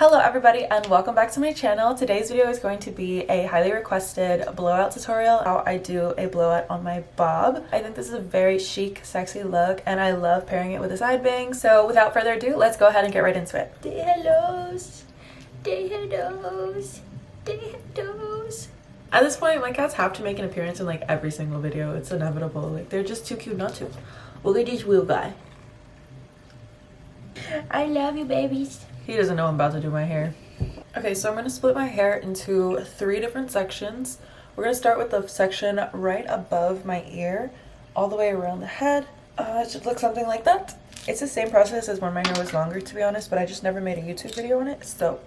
Hello everybody and welcome back to my channel. Today's video is going to be a highly requested blowout tutorial, how I do a blowout on my bob. I think this is a very chic, sexy look and I love pairing it with a side bang. So without further ado, let's go ahead and get right into it. Day hellos, day hellos, day hellos. At this point, my cats have to make an appearance in like every single video. It's inevitable. Like they're just too cute not to. Look at this wheel guy. I love you babies. He doesn't know I'm about to do my hair. Okay, so I'm going to split my hair into 3 different sections. We're going to start with the section right above my ear, all the way around the head. It should look something like that. It's the same process as when my hair was longer, to be honest, but I just never made a YouTube video on it, so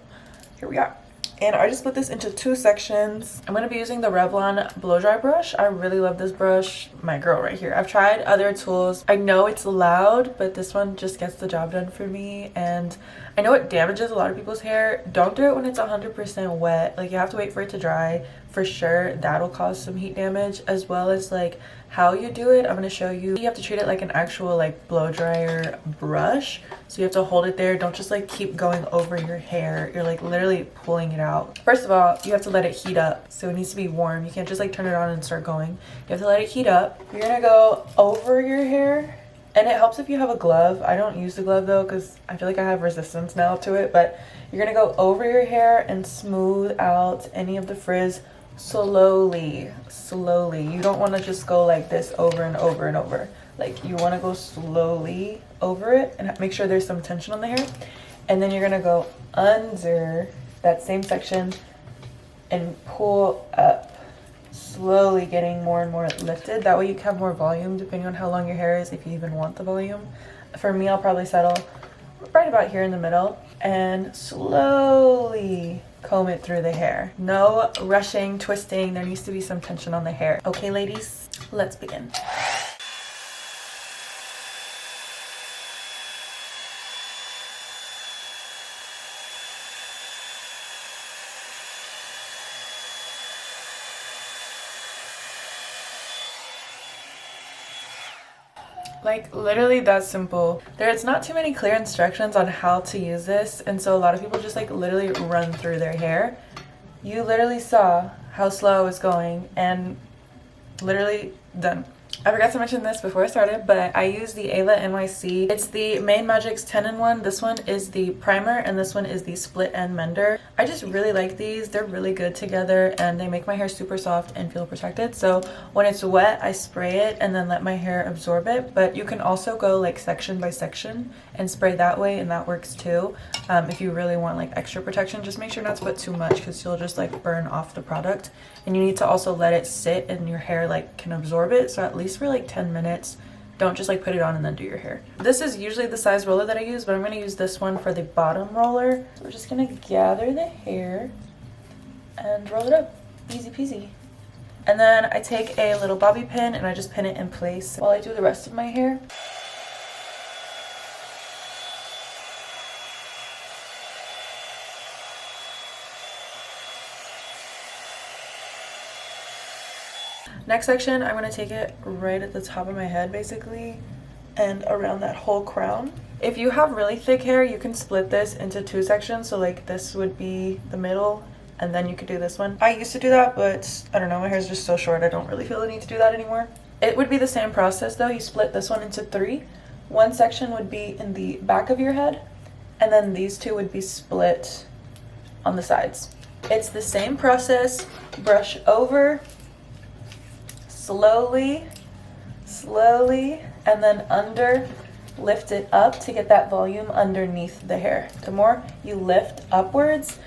here we are. And I just split this into 2 sections. I'm going to be using the Revlon blow dry brush. I really love this brush. My girl right here. I've tried other tools. I know it's loud, but this one just gets the job done for me. And I know it damages a lot of people's hair. Don't do it when it's 100% wet. Like you have to wait for it to dry for sure. That'll cause some heat damage, as well as like how you do it. I'm going to show you. You have to treat it like an actual like blow dryer brush. So you have to hold it there. Don't just like keep going over your hair. You're like literally pulling it out. First of all, you have to let it heat up. So it needs to be warm. You can't just like turn it on and start going. You have to let it heat up. You're going to go over your hair. And it helps if you have a glove. I don't use the glove though because I feel like I have resistance now to it. But you're going to go over your hair and smooth out any of the frizz slowly. You don't want to just go like this over and over and over. Like you want to go slowly over it and make sure there's some tension on the hair. And then you're going to go under that same section and pull up, slowly getting more and more lifted. That way you can have more volume depending on how long your hair is, if you even want the volume. For me, I'll probably settle right about here in the middle and slowly comb it through the hair. No rushing, twisting. There needs to be some tension on the hair. Okay, ladies, let's begin. Like literally that simple. There's not too many clear instructions on how to use this, and so a lot of people just like literally run through their hair. You literally saw how slow I was going and literally done. I forgot to mention this before I started, but I use the Ayla NYC. It's the Main Magic's 10-in-1. This one is the primer and this one is the split end mender. I just really like these. They're really good together and they make my hair super soft and feel protected. So when it's wet, I spray it and then let my hair absorb it. But you can also go like section by section and spray that way, and that works too. If you really want like extra protection, just make sure not to put too much because you'll just like burn off the product. And you need to also let it sit and your hair like can absorb it. So at least for like 10 minutes. Don't just like put it on and then do your hair. This is usually the size roller that I use, but I'm going to use this one for the bottom roller. So we're just going to gather the hair and roll it up. Easy peasy. And then I take a little bobby pin and I just pin it in place while I do the rest of my hair. Next section, I'm going to take it right at the top of my head basically and around that whole crown. If you have really thick hair, you can split this into 2 sections. So like this would be the middle and then you could do this one. I used to do that, but I don't know, my hair is just so short. I don't really feel the need to do that anymore. It would be the same process though. You split this one into 3. One section would be in the back of your head and then these 2 would be split on the sides. It's the same process. Brush over. Slowly, and then under, lift it up to get that volume underneath the hair. The more you lift upwards,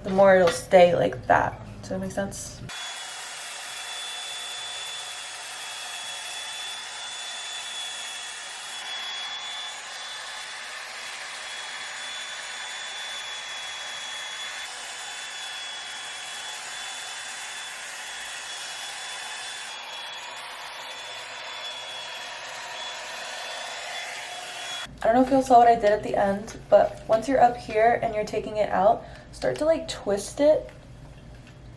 the more it'll stay like that. Does that make sense? I don't know if you saw what I did at the end, but once you're up here and you're taking it out, start to like twist it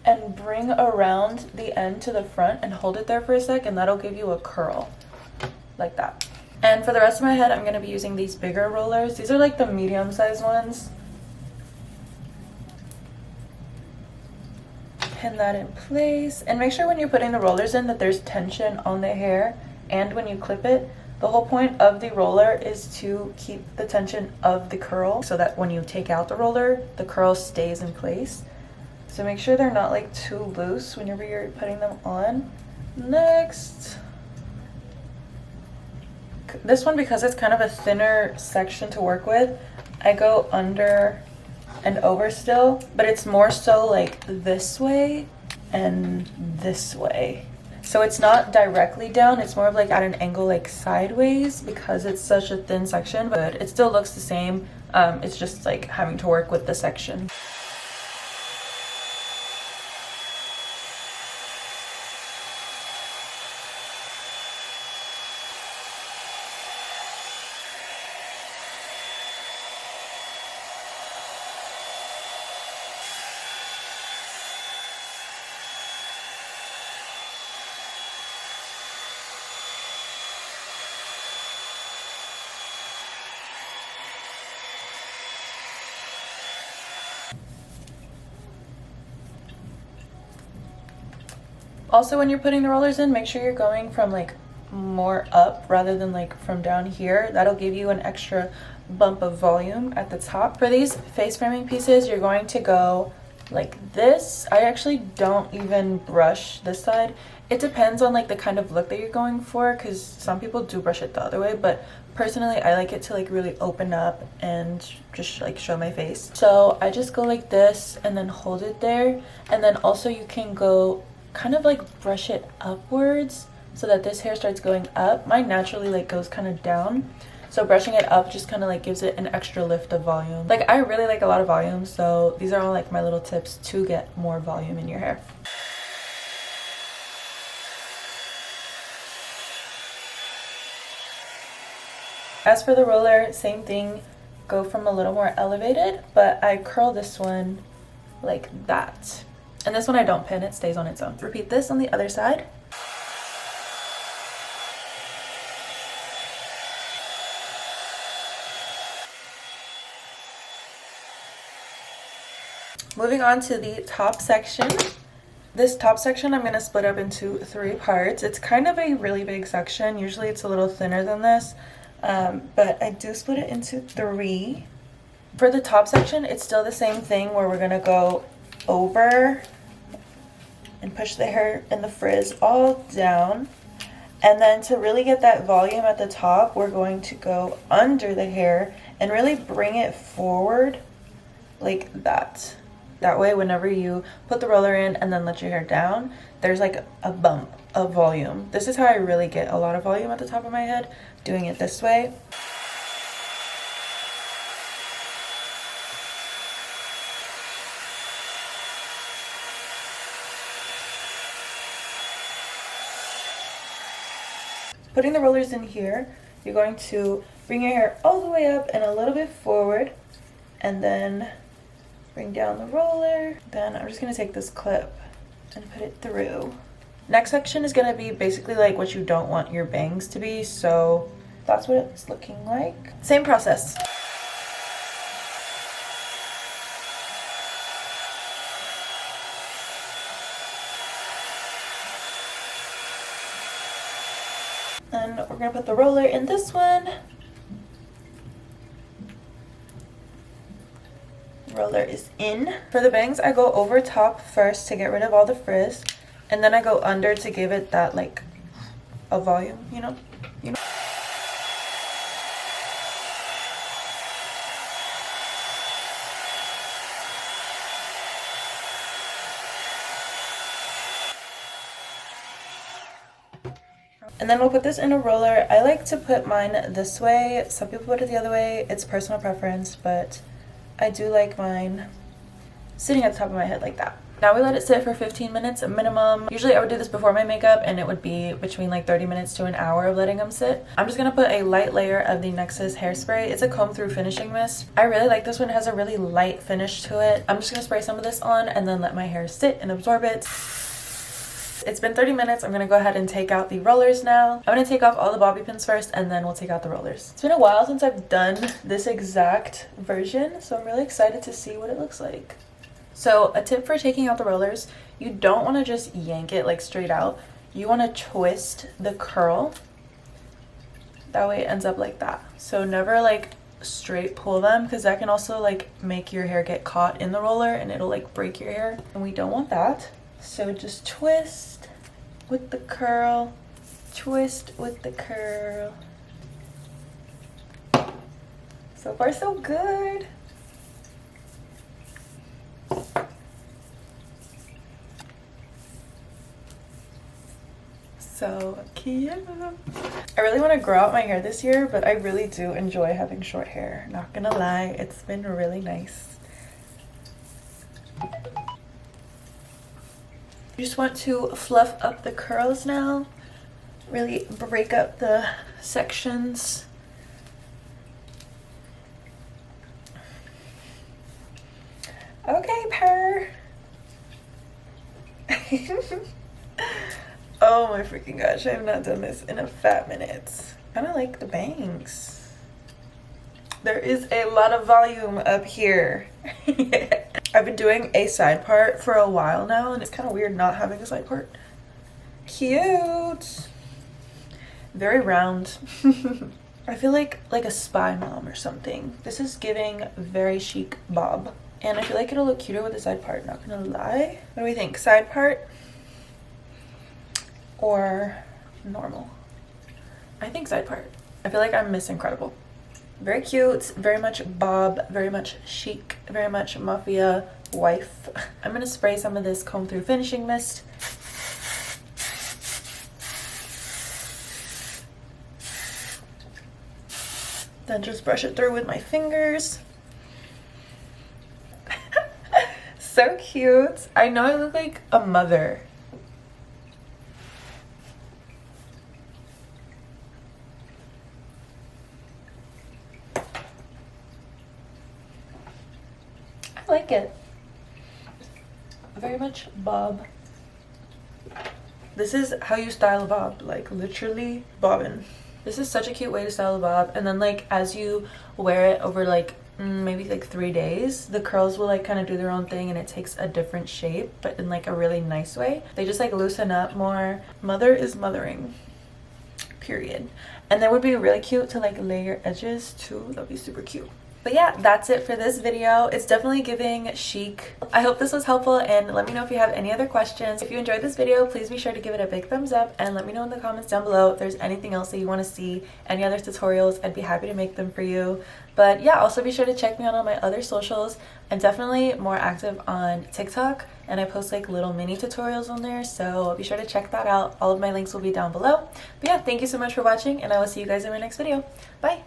and bring around the end to the front and hold it there for a sec, and that'll give you a curl like that. And for the rest of my head, I'm going to be using these bigger rollers. These are like the medium-sized ones. pin that in place. And make sure when you're putting the rollers in that there's tension on the hair and when you clip it. The whole point of the roller is to keep the tension of the curl so that when you take out the roller, the curl stays in place. So make sure they're not like too loose whenever you're putting them on. Next, this one, because it's kind of a thinner section to work with, I go under and over still, but it's more so like this way and this way. So it's not directly down, it's more of like at an angle like sideways because it's such a thin section, but it still looks the same. It's just like having to work with the section. Also, when you're putting the rollers in, make sure you're going from like more up rather than like from down here. That'll give you an extra bump of volume at the top. For these face framing pieces, you're going to go like this. I actually don't even brush this side. It depends on like the kind of look that you're going for, because some people do brush it the other way, but personally I like it to like really open up and just like show my face. So I just go like this and then hold it there, and then also you can go kind of like brush it upwards so that this hair starts going up. Mine naturally like goes kind of down, so brushing it up just kind of like gives it an extra lift of volume. Like I really like a lot of volume, so these are all like my little tips to get more volume in your hair. As for the roller, same thing, go from a little more elevated, but I curl this one like that. And this one I don't pin, it stays on its own. Repeat this on the other side. Moving on to the top section. This top section I'm going to split up into 3 parts. It's kind of a really big section. Usually it's a little thinner than this, but I do split it into 3. For the top section, it's still the same thing where we're going to go over and push the hair and the frizz all down. And then to really get that volume at the top, we're going to go under the hair and really bring it forward like that. That way, whenever you put the roller in and then let your hair down, there's like a bump of volume. This is how I really get a lot of volume at the top of my head, doing it this way. Putting the rollers in here, you're going to bring your hair all the way up and a little bit forward, and then bring down the roller. Then I'm just going to take this clip and put it through. Next section is going to be basically like what you don't want your bangs to be, so that's what it's looking like. Same process. Then we're going to put the roller in this one. Roller is in. For the bangs, I go over top first to get rid of all the frizz, and then I go under to give it that like a volume, you know. And then we'll put this in a roller. I like to put mine this way. Some people put it the other way. It's personal preference, but I do like mine sitting at the top of my head like that. Now we let it sit for 15 minutes minimum. Usually I would do this before my makeup, and it would be between like 30 minutes to an hour of letting them sit. I'm just gonna put a light layer of the Nexxus hairspray. It's a comb through finishing mist. I really like this one. It has a really light finish to it. I'm just gonna spray some of this on and then let my hair sit and absorb it. It's been 30 minutes. I'm gonna go ahead and take out the rollers now. I'm gonna take off all the bobby pins first, and then we'll take out the rollers. It's been a while since I've done this exact version, so I'm really excited to see what it looks like. So a tip for taking out the rollers, you don't want to just yank it like straight out. You want to twist the curl. That way it ends up like that. So never like straight pull them, because that can also like make your hair get caught in the roller and it'll like break your hair, and we don't want that. So just twist with the curl, twist with the curl. So far so good. So cute. I really want to grow out my hair this year, but I really do enjoy having short hair. Not gonna lie, it's been really nice. You just want to fluff up the curls now. Really break up the sections. Okay, purr. Oh my freaking gosh, I have not done this in a fat minute. I kind of like the bangs. There is a lot of volume up here. I've been doing a side part for a while now, and it's kind of weird not having a side part. Cute. Very round. I feel like a spy mom or something. This is giving very chic bob. And I feel like it'll look cuter with a side part, not gonna lie. What do we think? Side part or normal? I think side part. I feel like I'm Miss Incredible. Very cute, very much bob, very much chic, very much mafia wife. I'm gonna spray some of this comb through finishing mist. Then just brush it through with my fingers. So cute. I know I look like a mother. I like it. Very much bob. This is how you style a bob, like literally bobbing. This is such a cute way to style a bob, and then like as you wear it over like maybe like 3 days, the curls will like kind of do their own thing and it takes a different shape, but in like a really nice way. They just like loosen up more. Mother is mothering, period. And that would be really cute to like lay your edges too. That'd be super cute. But yeah, that's it for this video. It's definitely giving chic. I hope this was helpful, and let me know if you have any other questions. If you enjoyed this video, please be sure to give it a big thumbs up, and let me know in the comments down below if there's anything else that you want to see, any other tutorials. I'd be happy to make them for you. But yeah, also be sure to check me out on my other socials. I'm definitely more active on TikTok, and I post like little mini tutorials on there, so be sure to check that out. All of my links will be down below. But yeah, thank you so much for watching, and I will see you guys in my next video. Bye!